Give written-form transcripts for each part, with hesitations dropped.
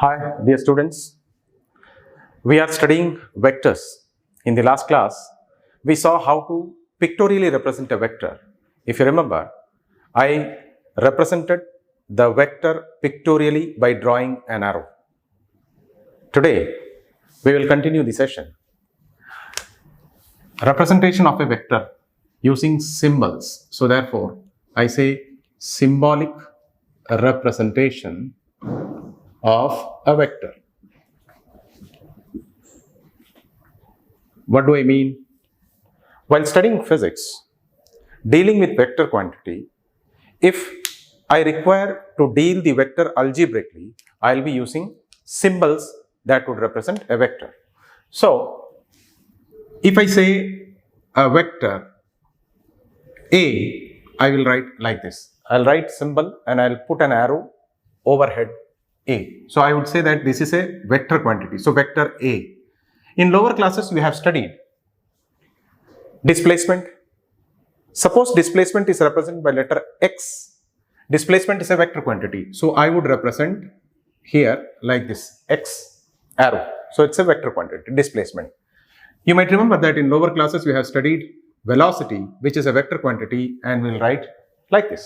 Hi, dear students. We are studying vectors. In the last class, we saw how to pictorially represent a vector. If you remember, I represented the vector pictorially by drawing an arrow. Today, we will continue the session. Representation of a vector using symbols. So, therefore, I say symbolic representation of a vector. What do I mean? While studying physics, dealing with vector quantity, if I require to deal the vector algebraically, I will be using symbols that would represent a vector. So, if I say a vector A, I will write like this. I'll write symbol and I'll put an arrow overhead A. So, I would say that this is a vector quantity. So, vector A. In lower classes, we have studied displacement. Suppose displacement is represented by letter X. Displacement is a vector quantity. So, I would represent here like this X arrow. So, it's a vector quantity, displacement. You might remember that in lower classes, we have studied velocity, which is a vector quantity, and we'll write like this.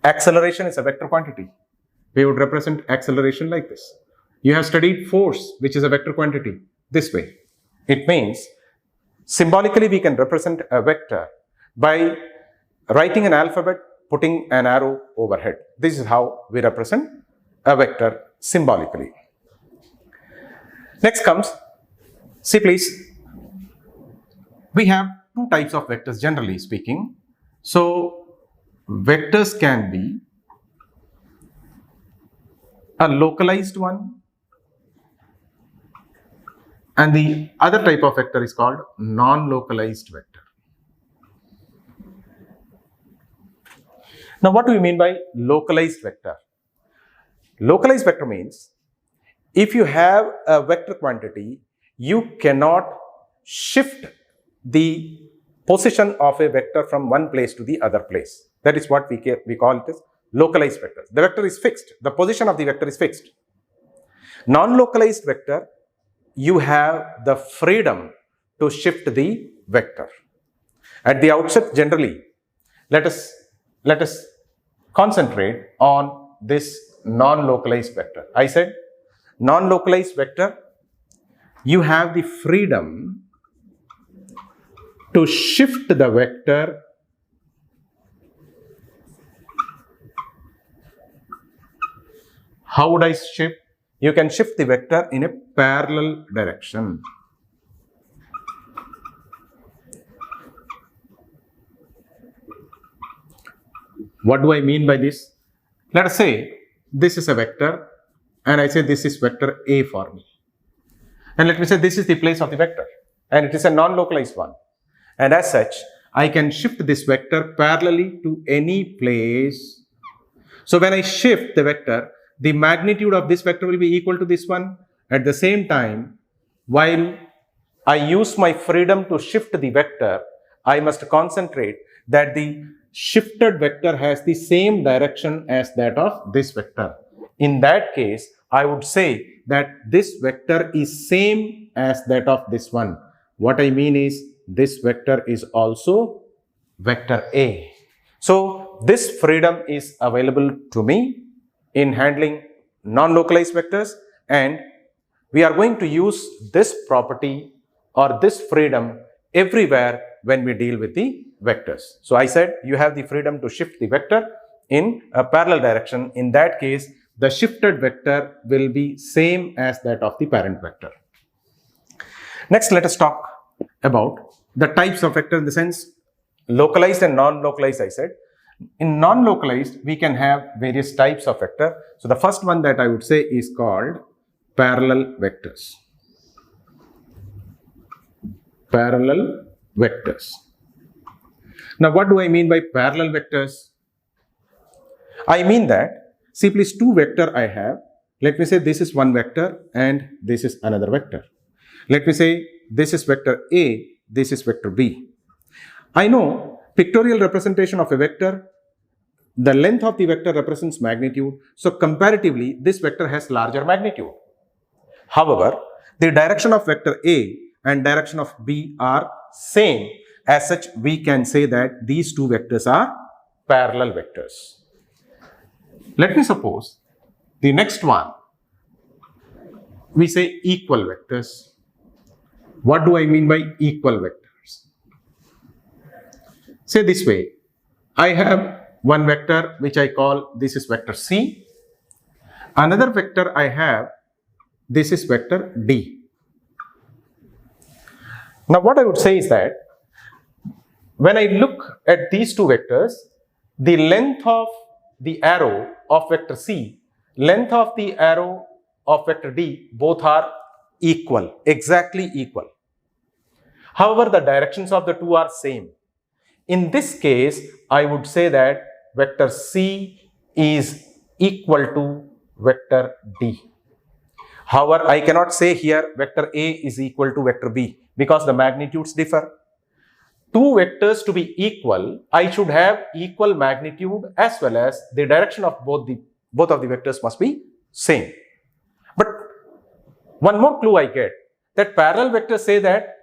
Acceleration is a vector quantity. We would represent acceleration like this. You have studied force, which is a vector quantity, this way. It means symbolically we can represent a vector by writing an alphabet, putting an arrow overhead. This is how we represent a vector symbolically. Next comes, see please, we have two types of vectors generally speaking. So, vectors can be a localized one, and the other type of vector is called non-localized vector. Now, what do we mean by localized vector? Localized vector means if you have a vector quantity, you cannot shift the position of a vector from one place to the other place. That is what we call it as localized vector. The vector is fixed. The position of the vector is fixed. Non-localized vector, you have the freedom to shift the vector. At the outset, generally, let us concentrate on this non-localized vector. I said non-localized vector, you have the freedom to shift the vector How would I shift? You can shift the vector in a parallel direction. What do I mean by this? Let us say this is a vector and I say this is vector A for me. And let me say this is the place of the vector and it is a non-localized one. And as such, I can shift this vector parallelly to any place. So when I shift the vector, the magnitude of this vector will be equal to this one. At the same time, while I use my freedom to shift the vector, I must concentrate that the shifted vector has the same direction as that of this vector. In that case, I would say that this vector is same as that of this one. What I mean is this vector is also vector A. So this freedom is available to me in handling non-localized vectors, and we are going to use this property or this freedom everywhere when we deal with the vectors. So I said you have the freedom to shift the vector in a parallel direction. In that case, the shifted vector will be same as that of the parent vector. Next, let us talk about the types of vector in the sense localized and non-localized. I said in non-localized, we can have various types of vector. So the first one that I would say is called parallel vectors. Parallel vectors. Now, what do I mean by parallel vectors? I mean that, see please, two vector I have. Let me say this is one vector and this is another vector. Let me say this is vector A, this is vector B. I know pictorial representation of a vector the length of the vector represents magnitude. So comparatively, this vector has larger magnitude. However, the direction of vector A and direction of B are same. As such, we can say that these two vectors are parallel vectors. Let me suppose the next one, we say equal vectors. What do I mean by equal vectors? Say this way, I have one vector which I call this is vector C. Another vector I have, this is vector D. Now what I would say is that when I look at these two vectors, the length of the arrow of vector C, length of the arrow of vector D, both are equal, exactly equal. However, the directions of the two are same. In this case, I would say that vector C is equal to vector D. However, I cannot say here vector A is equal to vector B because the magnitudes differ. Two vectors to be equal, I should have equal magnitude as well as the direction of both of the vectors must be same. But one more clue I get, that parallel vectors say that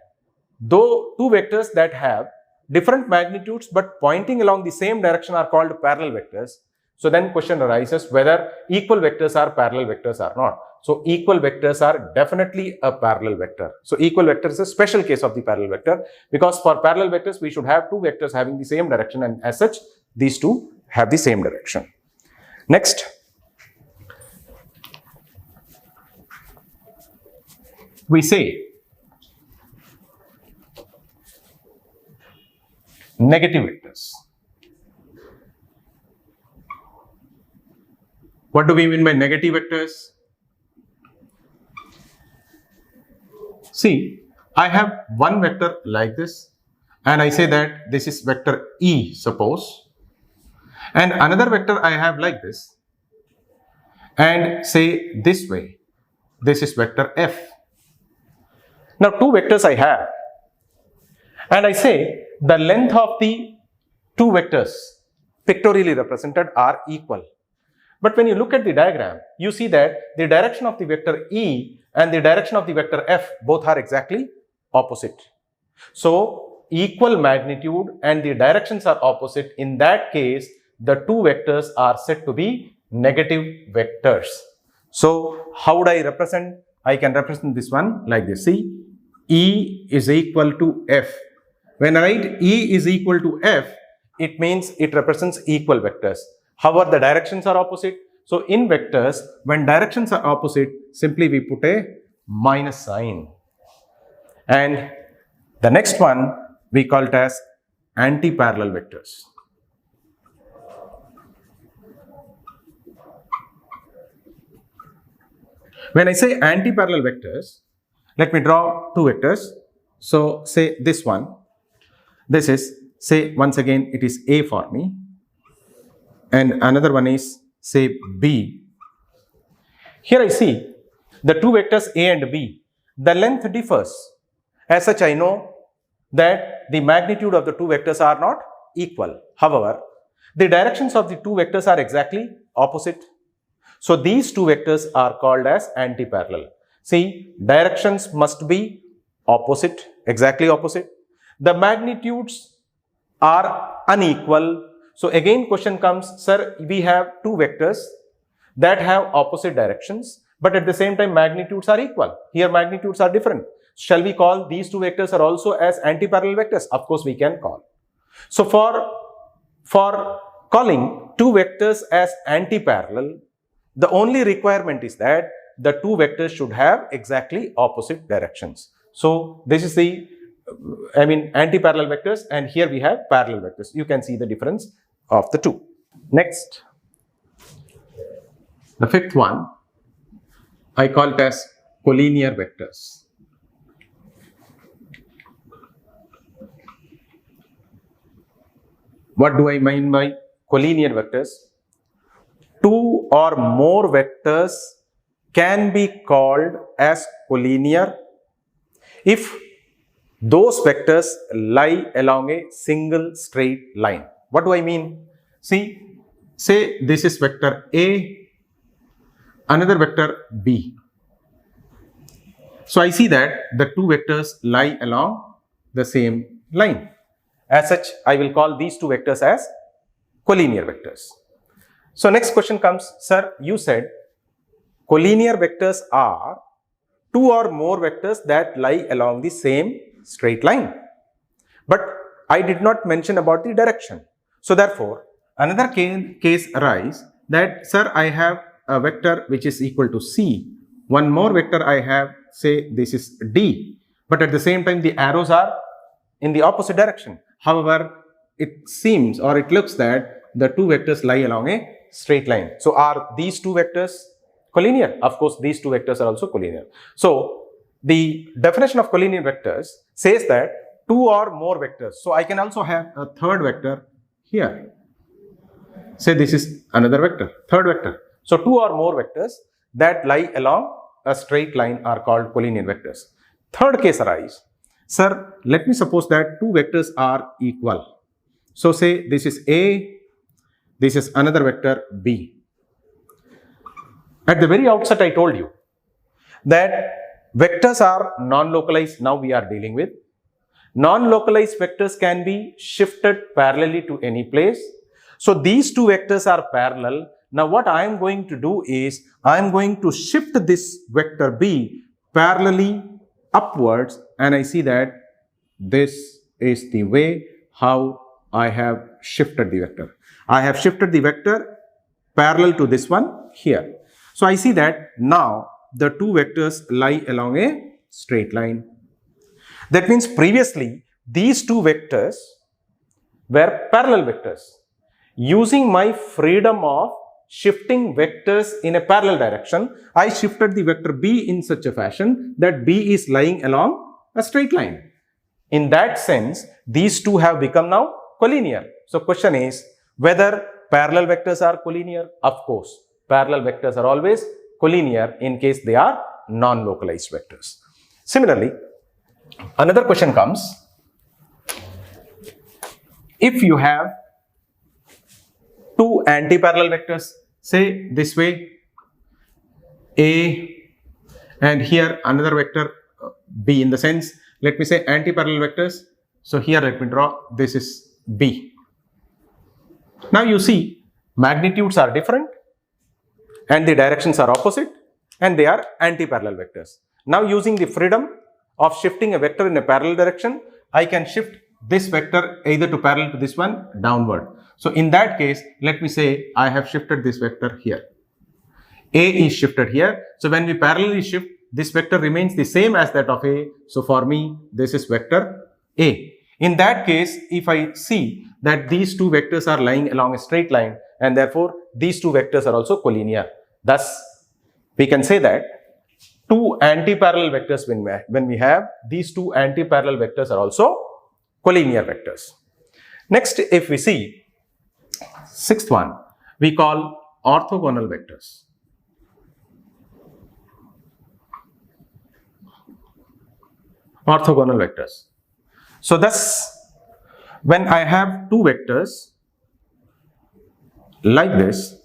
though two vectors that have different magnitudes but pointing along the same direction are called parallel vectors. So then question arises whether equal vectors are parallel vectors or not. So equal vectors are definitely a parallel vector. So equal vector is a special case of the parallel vector, because for parallel vectors we should have two vectors having the same direction, and as such these two have the same direction. Next, we say negative vectors. What do we mean by negative vectors? See, I have one vector like this, and I say that this is vector E, suppose, and another vector I have like this, and say this way, this is vector F. Now two vectors I have, and I say the length of the two vectors pictorially represented are equal. But when you look at the diagram, you see that the direction of the vector E and the direction of the vector F both are exactly opposite. So equal magnitude and the directions are opposite. In that case, the two vectors are said to be negative vectors. So how would I represent? I can represent this one like this. See, E is equal to F. When I write E is equal to F, it means it represents equal vectors. However, the directions are opposite. So in vectors, when directions are opposite, simply we put a minus sign. And the next one we call it as anti-parallel vectors. When I say anti-parallel vectors, let me draw two vectors. So say this one, this is, say once again it is A for me, and another one is say B. Here I see the two vectors A and B, the length differs. As such, I know that the magnitude of the two vectors are not equal. However, the directions of the two vectors are exactly opposite. So these two vectors are called as anti-parallel. See, directions must be opposite, exactly opposite. The magnitudes are unequal. So again question comes, sir, we have two vectors that have opposite directions, but at the same time magnitudes are equal. Here magnitudes are different. Shall we call these two vectors are also as anti-parallel vectors? Of course we can call. So for calling two vectors as anti-parallel, the only requirement is that the two vectors should have exactly opposite directions. So this is the anti-parallel vectors, and here we have parallel vectors. You can see the difference of the two. Next, the fifth one, I call it as collinear vectors. What do I mean by collinear vectors? Two or more vectors can be called as collinear if those vectors lie along a single straight line. What do I mean? See, say this is vector A, another vector B. So I see that the two vectors lie along the same line. As such, I will call these two vectors as collinear vectors. So next question comes, sir, you said collinear vectors are two or more vectors that lie along the same straight line. But I did not mention about the direction. So therefore, another case arise that, sir, I have a vector which is equal to C. One more vector I have, say this is D. But at the same time, the arrows are in the opposite direction. However, it seems or it looks that the two vectors lie along a straight line. So are these two vectors collinear? Of course, these two vectors are also collinear. So the definition of collinear vectors says that two or more vectors. So I can also have a third vector here. Say this is another vector, third vector. So two or more vectors that lie along a straight line are called collinear vectors. Third case arise. Sir, let me suppose that two vectors are equal. So say this is A, this is another vector B. At the very outset, I told you that vectors are non-localized. Now we are dealing with non-localized vectors can be shifted parallelly to any place. So these two vectors are parallel. Now what I am going to do is I am going to shift this vector B parallelly upwards, and I see that this is the way how I have shifted the vector. I have shifted the vector parallel to this one here. So I see that now the two vectors lie along a straight line. That means previously these two vectors were parallel vectors. Using my freedom of shifting vectors in a parallel direction, I shifted the vector B in such a fashion that B is lying along a straight line. In that sense, these two have become now collinear. So question is whether parallel vectors are collinear? Of course, parallel vectors are always collinear in case they are non-localized vectors. Similarly, another question comes, if you have two anti-parallel vectors, say this way A and here another vector B, in the sense, let me say anti-parallel vectors. So here let me draw, this is B. Now you see magnitudes are different and the directions are opposite and they are anti-parallel vectors. Now using the freedom of shifting a vector in a parallel direction, I can shift this vector either to parallel to this one downward. So in that case, let me say I have shifted this vector here. A is shifted here. So when we parallelly shift, this vector remains the same as that of A. So for me, this is vector A. In that case, if I see that these two vectors are lying along a straight line and therefore these two vectors are also collinear. Thus, we can say that two anti-parallel vectors, when we have these two anti-parallel vectors are also collinear vectors. Next, if we see sixth one, we call orthogonal vectors. Orthogonal vectors. So thus, when I have two vectors like this,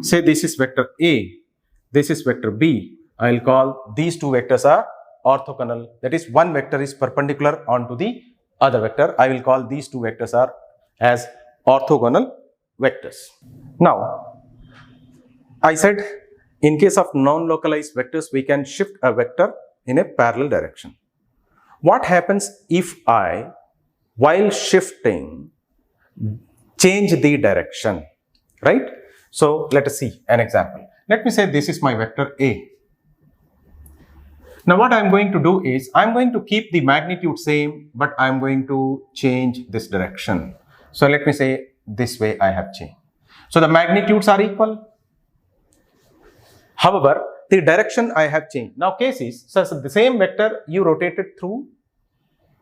say this is vector A, this is vector B, I will call these two vectors are orthogonal. That is, one vector is perpendicular onto the other vector. I will call these two vectors are as orthogonal vectors. Now, I said in case of non-localized vectors, we can shift a vector in a parallel direction. What happens if I, while shifting, change the direction, right? So let us see an example. Let me say this is my vector A. Now what I am going to do is, I am going to keep the magnitude same, but I am going to change this direction. So let me say this way I have changed. So the magnitudes are equal. However, the direction I have changed. Now case is, so the same vector you rotated through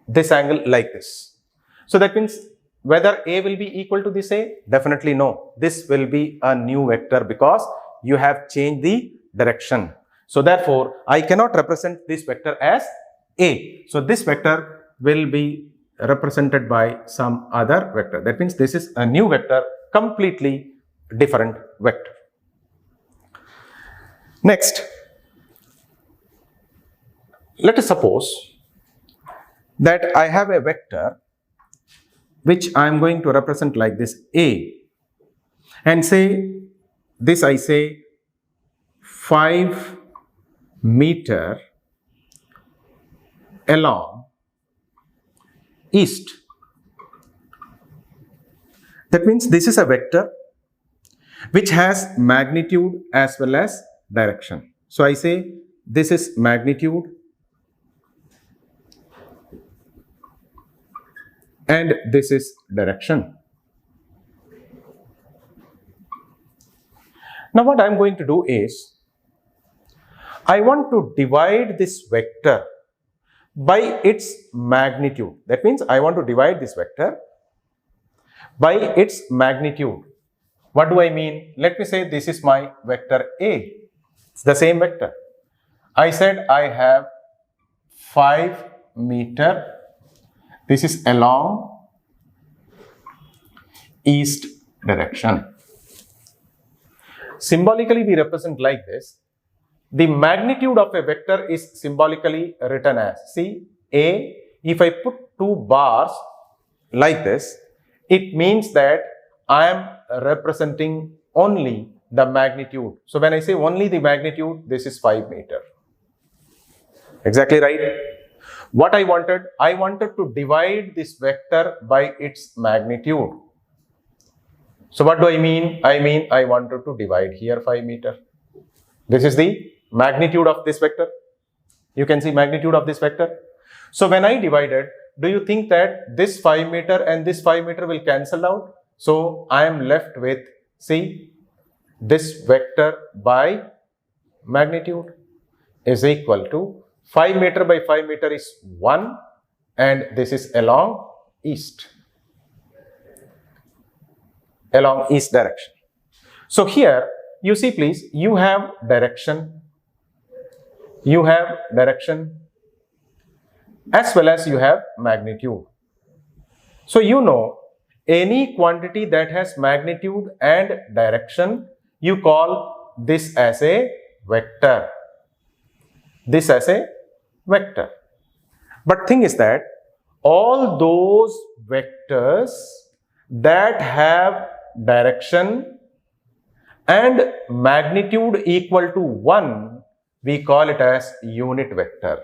this angle like this. So that means whether A will be equal to this A? Definitely no. This will be a new vector because you have changed the direction. So therefore, I cannot represent this vector as A. So this vector will be represented by some other vector. That means this is a new vector completely different vector. Next, let us suppose that I have a vector which I am going to represent like this A, and say this, I say 5 meter along east. That means this is a vector which has magnitude as well as direction. So I say this is magnitude and this is direction. Now what I am going to do is, I want to divide this vector by its magnitude. That means I want to divide this vector by its magnitude. What do I mean? Let me say this is my vector A. It's the same vector. I said I have 5 meter. This is along east direction. Symbolically we represent like this. The magnitude of a vector is symbolically written as, see, A, if I put 2 bars like this, it means that I am representing only the magnitude. So when I say only the magnitude, this is 5 meter. Exactly right. What I wanted to divide this vector by its magnitude. So what do I mean? I wanted to divide here 5 meter. This is the magnitude of this vector. You can see magnitude of this vector. So when I divided, do you think that this 5 meter and this 5 meter will cancel out? So I am left with, see, this vector by magnitude is equal to 5 meter by 5 meter is 1, and this is along east direction. So here you see, please, you have direction as well as you have magnitude. So you know, any quantity that has magnitude and direction, you call this as a vector. But thing is that all those vectors that have direction and magnitude equal to 1, we call it as unit vector.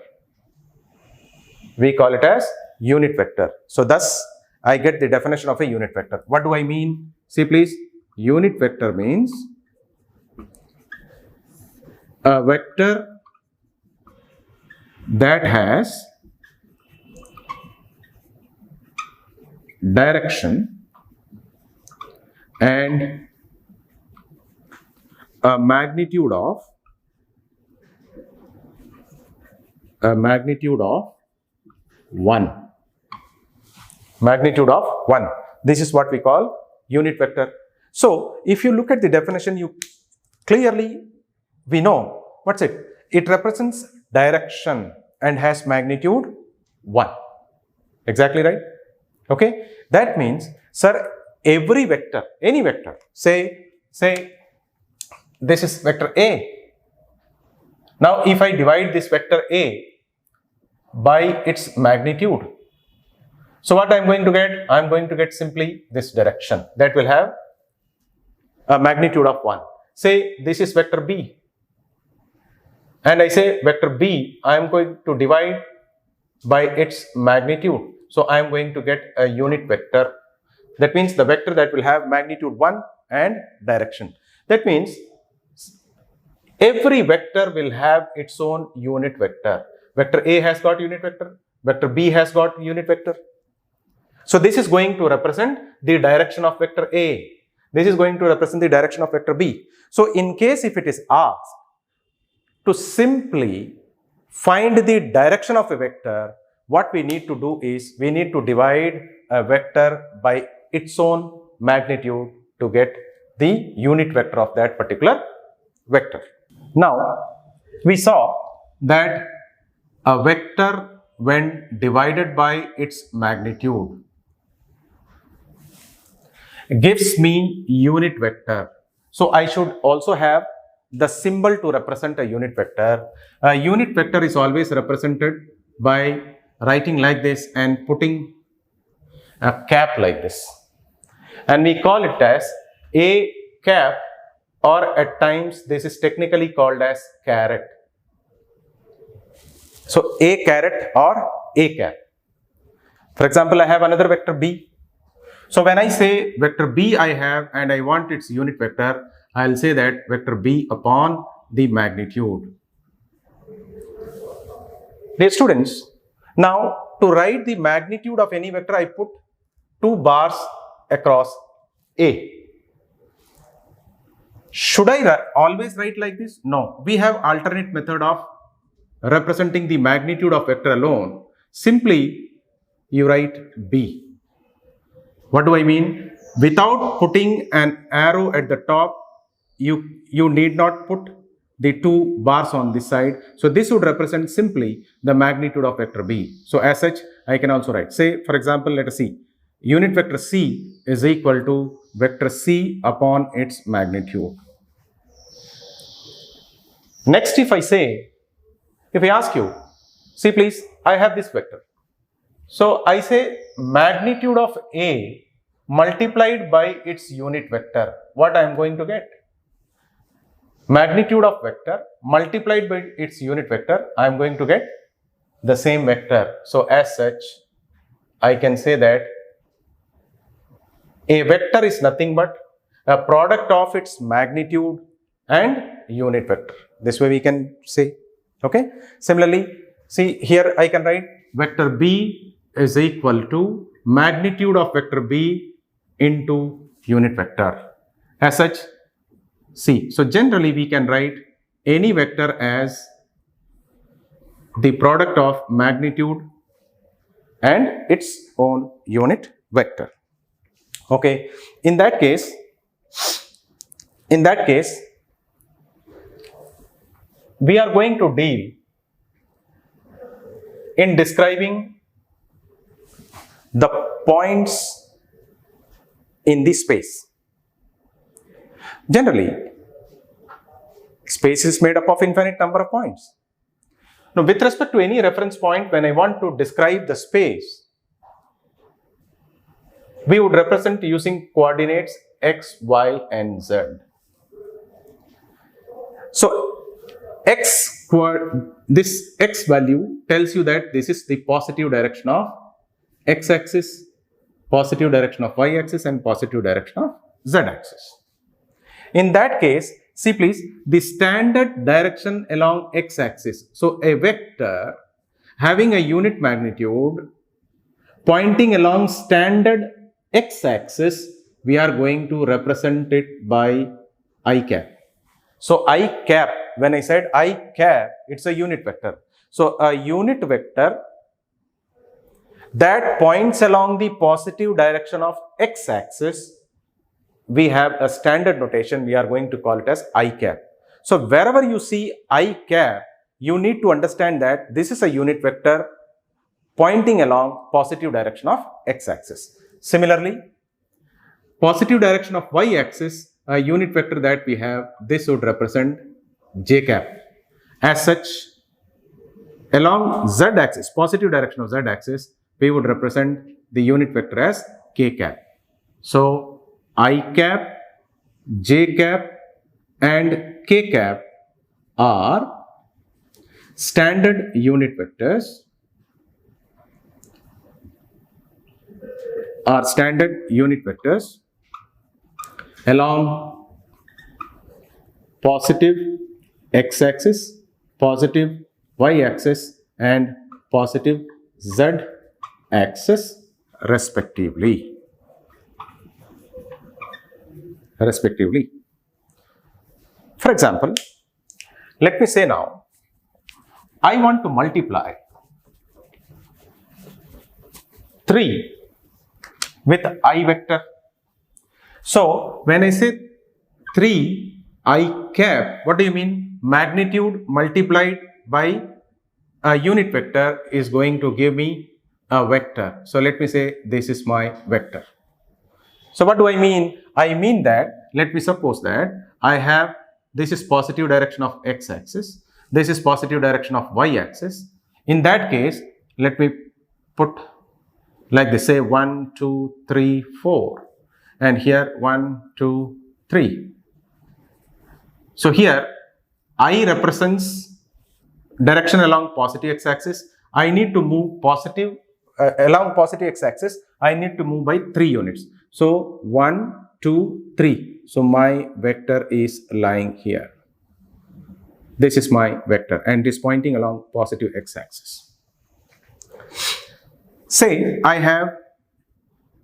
So thus I get the definition of a unit vector. What do I mean? See please, unit vector means a vector that has direction and a magnitude of 1. This is what we call unit vector. So if you look at the definition, we know what's it. It represents direction and has magnitude 1. Exactly right. Okay. That means, sir, every vector, any vector, say this is vector A. Now if I divide this vector A by its magnitude, so what I am going to get? I am going to get simply this direction that will have a magnitude of 1. Say this is vector B, and I say vector B, I am going to divide by its magnitude. So I am going to get a unit vector. That means the vector that will have magnitude 1 and direction. That means every vector will have its own unit vector. Vector A has got unit vector, vector B has got unit vector. So this is going to represent the direction of vector A. This is going to represent the direction of vector B. So in case if it is asked to simply find the direction of a vector, what we need to do is we need to divide a vector by its own magnitude to get the unit vector of that particular vector. Now we saw that a vector, when divided by its magnitude, gives me unit vector. So I should also have the symbol to represent a unit vector. A unit vector is always represented by writing like this and putting a cap like this. And we call it as a cap, or at times this is technically called as caret. So a caret or a cap. For example, I have another vector b. So when I say vector b I have and I want its unit vector, I'll say that vector b upon the magnitude. Dear students, now to write the magnitude of any vector, I put 2 bars across A. Should I always write like this? No. We have alternate method of representing the magnitude of vector alone. Simply, you write B. What do I mean? Without putting an arrow at the top, you need not put the 2 bars on this side. So this would represent simply the magnitude of vector B. So as such, I can also write, say for example, let us see, unit vector C is equal to vector C upon its magnitude. Next, if I ask you, see please, I have this vector. So I say magnitude of A multiplied by its unit vector. What I am going to get? Magnitude of vector multiplied by its unit vector, I am going to get the same vector. So as such, I can say that a vector is nothing but a product of its magnitude and unit vector. This way we can say, okay. Similarly, see here I can write vector b is equal to magnitude of vector b into unit vector. As such, see, so generally we can write any vector as the product of magnitude and its own unit vector. Okay, in that case, we are going to deal in describing the points in the space. Generally, space is made up of infinite number of points. Now, with respect to any reference point, when I want to describe the space, we would represent using coordinates x, y, and z. So, this x value tells you that this is the positive direction of x-axis, positive direction of y-axis, and positive direction of z-axis. In that case, see please, the standard direction along x-axis. So, a vector having a unit magnitude pointing along standard x-axis, we are going to represent it by I cap. So, I cap, when I said I cap, it's a unit vector. So, a unit vector that points along the positive direction of x-axis, we have a standard notation, we are going to call it as I cap. So, wherever you see I cap, you need to understand that this is a unit vector pointing along positive direction of x-axis. Similarly, positive direction of y-axis, a unit vector that we have, this would represent j cap. As such, along z-axis, positive direction of z-axis, we would represent the unit vector as k cap. So, I cap, j cap, and k cap are standard unit vectors, along positive x-axis, positive y-axis, and positive z-axis respectively. For example, let me say now, I want to multiply 3 with I vector. So, when I say 3 I cap, what do you mean? Magnitude multiplied by a unit vector is going to give me a vector. So, let me say this is my vector. So what do I mean? I mean that, let me suppose that I have, this is positive direction of x-axis, this is positive direction of y-axis. In that case, let me put like this, say 1, 2, 3, 4, and here 1, 2, 3. So here I represents direction along positive x-axis. I need to move positive along positive x-axis. I need to move by 3 units. So 1, 2, 3. So my vector is lying here. This is my vector and it is pointing along positive x-axis. Say I have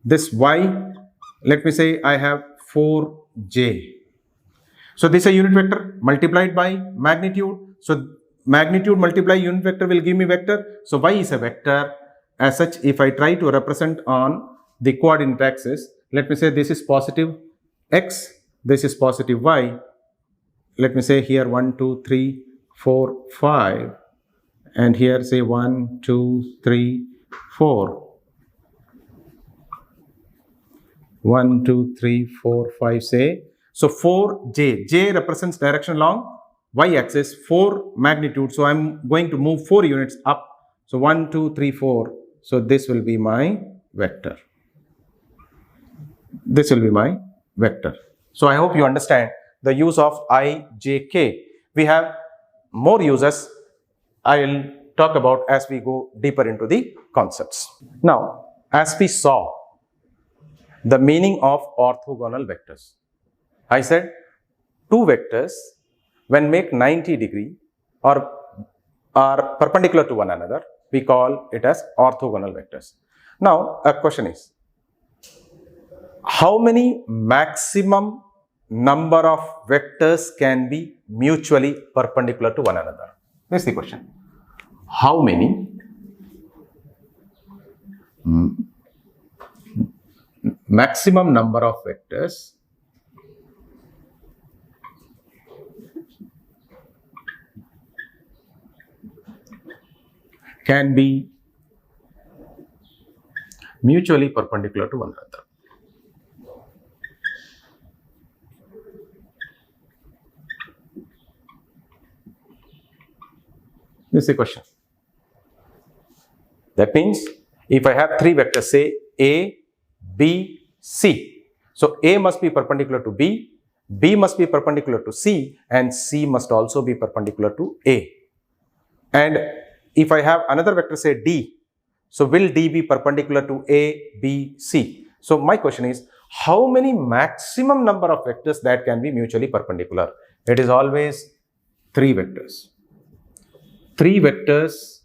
this y, let me say I have 4j. So this is a unit vector multiplied by magnitude. So magnitude multiply unit vector will give me vector. So y is a vector. As such, if I try to represent on the coordinate axis, let me say this is positive x, this is positive y. Let me say here 1, 2, 3, 4, 5, and here say 1, 2, 3, 4. 1, 2, 3, 4, 5, say. So 4j, j represents direction along y-axis, 4 magnitude. So I'm going to move 4 units up. So 1, 2, 3, 4. So this will be my vector. This will be my vector. So I hope you understand the use of I, J, K. We have more uses I will talk about as we go deeper into the concepts. Now, as we saw the meaning of orthogonal vectors, I said two vectors when make 90 degree or are perpendicular to one another, we call it as orthogonal vectors. Now, a question is, how many maximum number of vectors can be mutually perpendicular to one another? This is the question. How many maximum number of vectors can be mutually perpendicular to one another? This is the question. That means if I have three vectors, say A, B, C. So A must be perpendicular to B, B must be perpendicular to C, and C must also be perpendicular to A. And if I have another vector, say D, so will D be perpendicular to A, B, C? So my question is, how many maximum number of vectors that can be mutually perpendicular? It is always three vectors. Three vectors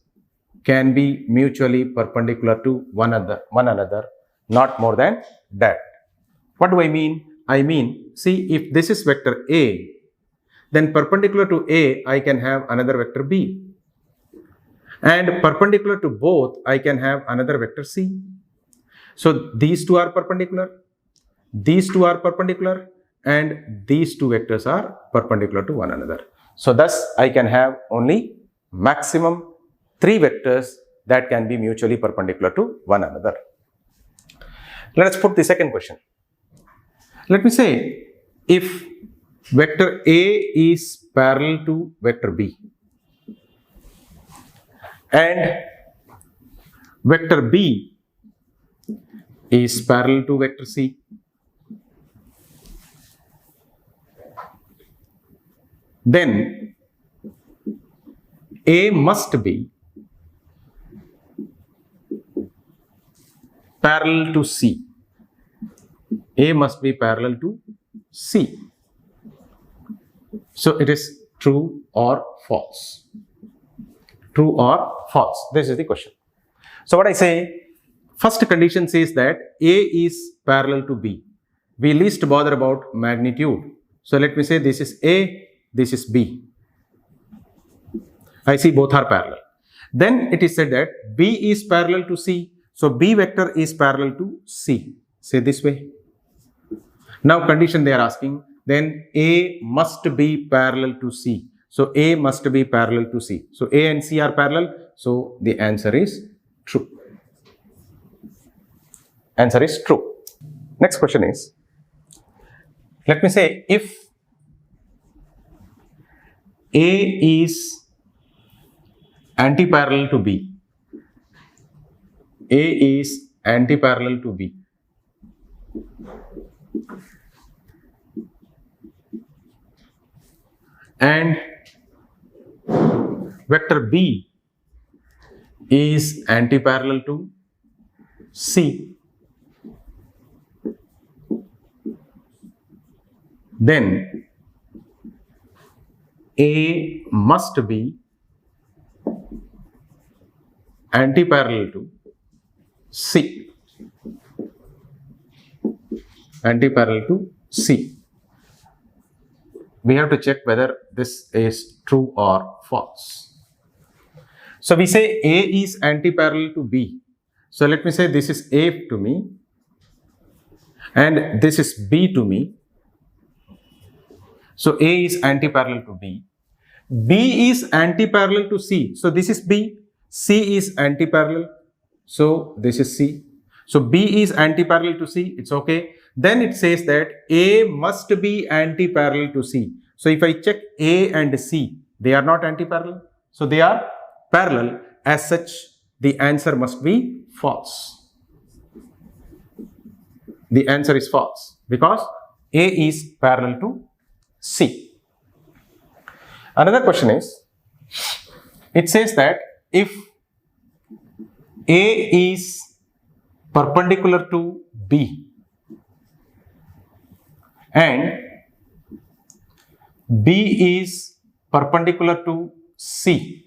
can be mutually perpendicular to one another, not more than that. What do I mean? I mean, see, if this is vector A, then perpendicular to A, I can have another vector B. And perpendicular to both, I can have another vector C. So these two are perpendicular, these two are perpendicular, and these two vectors are perpendicular to one another. So thus, I can have only maximum three vectors that can be mutually perpendicular to one another. Let us put the second question. Let me say, if vector A is parallel to vector B and vector B is parallel to vector C, then A must be parallel to C. A must be parallel to C. So it is true or false. True or false? This is the question. So what I say, first condition says that A is parallel to B. We least bother about magnitude. So let me say this is A, this is B. I see both are parallel. Then it is said that B is parallel to C. So B vector is parallel to C. Say this way. Now condition they are asking, then A must be parallel to C. So A must be parallel to C. So A and C are parallel. So the answer is true. Answer is true. Next question is, let me say if A is anti-parallel to B, A is anti-parallel to B, and vector B is anti-parallel to C, then A must be anti-parallel to C, anti-parallel to C. We have to check whether this is true or false. So we say A is anti-parallel to B. So let me say this is A to me and this is B to me. So A is anti-parallel to B. B is anti-parallel to C. So this is B. C is anti-parallel. So this is C. So B is anti-parallel to C. It's okay. Then it says that A must be anti-parallel to C. So if I check A and C, they are not anti-parallel. So they are parallel. As such, the answer must be false. The answer is false because A is parallel to C. Another question is, it says that if A is perpendicular to B and B is perpendicular to C,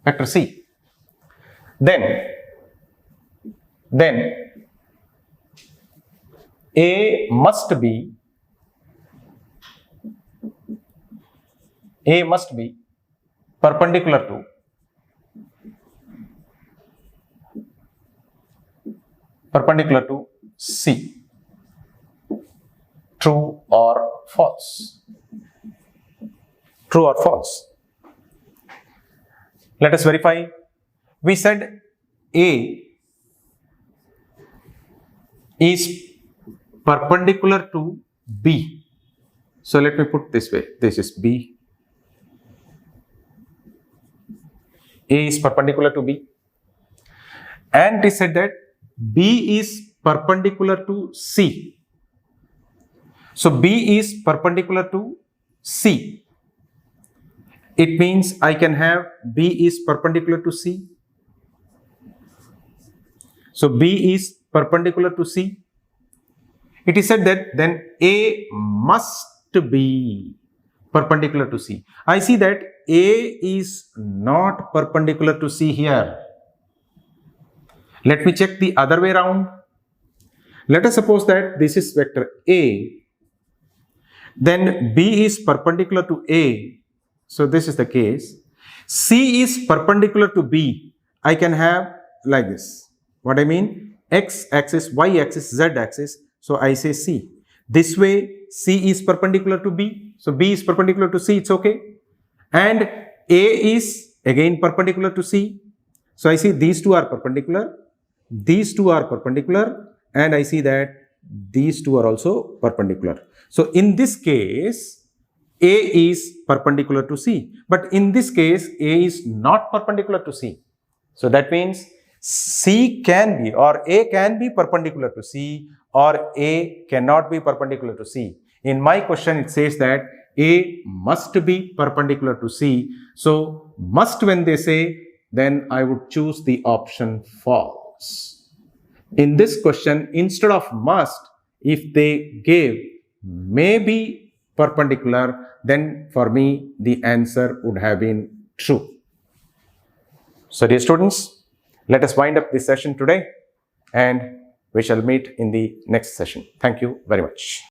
vector C, then A must be perpendicular to C. True or false? True or false? Let us verify. We said A is perpendicular to B. So let me put this way. This is B. A is perpendicular to B. And we said that B is perpendicular to C. So B is perpendicular to C. It means I can have B is perpendicular to C. So B is perpendicular to C. It is said that then A must be perpendicular to C. I see that A is not perpendicular to C here. Let me check the other way around. Let us suppose that this is vector A, then B is perpendicular to A. So this is the case. C is perpendicular to B. I can have like this. What I mean? X axis, Y axis, Z axis. So I say C. This way C is perpendicular to B. So B is perpendicular to C. It's okay. And A is again perpendicular to C. So I see these two are perpendicular. These two are perpendicular. And I see that these two are also perpendicular. So in this case, A is perpendicular to C. But in this case, A is not perpendicular to C. So that means C can be or A can be perpendicular to C or A cannot be perpendicular to C. In my question, it says that A must be perpendicular to C. So must when they say, then I would choose the option false. In this question, instead of must, if they gave may be perpendicular, then for me the answer would have been true. So dear students, let us wind up this session today and we shall meet in the next session. Thank you very much.